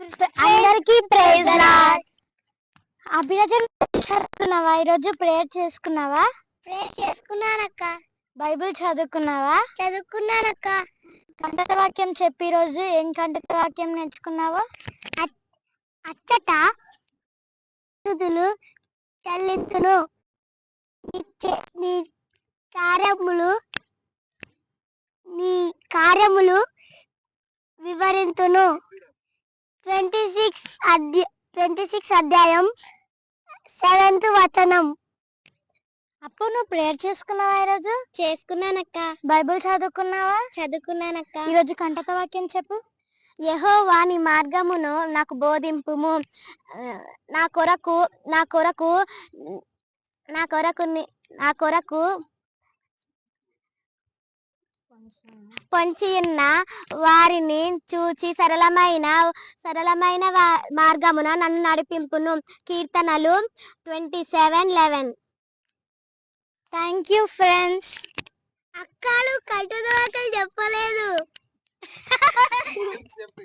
అందరికీ praise lord. అభిరాజన్ చదువుకున్నావా? ఈరోజు prayer చేసుకున్నావా? ప్రేయర్ చేసుకున్నానక్క. బైబిల్ చదువుకున్నావా? చదువుకున్నానక్క. కంటత వాక్యం చెప్పి ఈరోజు ఏం కంటత వాక్యం నేర్చుకున్నావా? అచ్చట స్తుతులు చెల్లించును, నీ కార్యములు వివరింతును. 26 అధ్యాయం 7th వచనం. అప్పుడు నువ్వు ప్రేయర్ చేసుకున్నావా? ఈరోజు చేసుకున్నానక్క. బైబిల్ చదువుకున్నావా? చదువుకున్నానక్క. ఈరోజు కంటత వాక్యం చెప్పు. యెహోవా నీ మార్గమును నాకు బోధింపుము, నా కొరకు పొంచియున్న వారిని చూచి సరళమైన మార్గమున నన్ను నడిపింపును. కీర్తనలు 27:11. Thank you friends. అక్కలు కట్టుదోకలు చెప్పలేదు. చెప్పు.